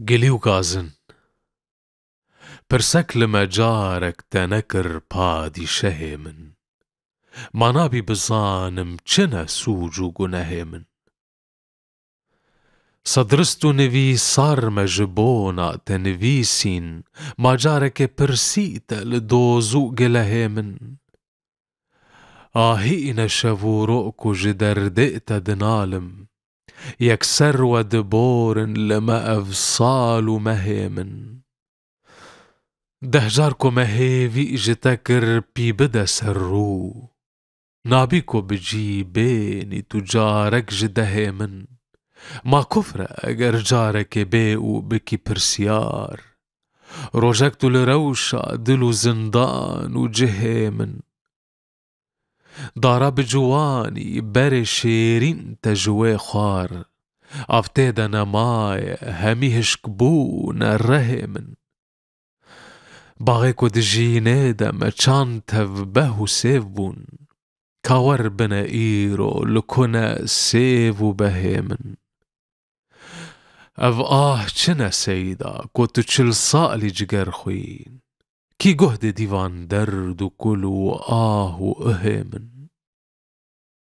گلی و گازن پرسک لما جارك تنكر پادیشه من مانابی بزانم چنه سوج و گناه من صدرست و نویسار مجبونا تنویسین ما جارك پرسیت لدوزو گله من آهی نشو رؤکو جدردئت دنالم يكسر ودبور لما أفصال مهيمن دهجاركو مهيفي جتكر بي بدا سرو نابيكو بجيبيني تجارك جدهيمن ما كفر اگر جارك بيو بكي برسيار روجكتو لروشا دلو زندان وجهيمن دارا بجواني بري شيرين تجوي خوار افتيدا نماي همي هشكبون الرهمن باغيكو دجيني دم چانتف بهو سيفبون كاور بنا ايرو لكنا سيفو بهمن اف چنا سيدا كوتو چل صالي جگر خوين كي جهد ديوان درد كلو اهمن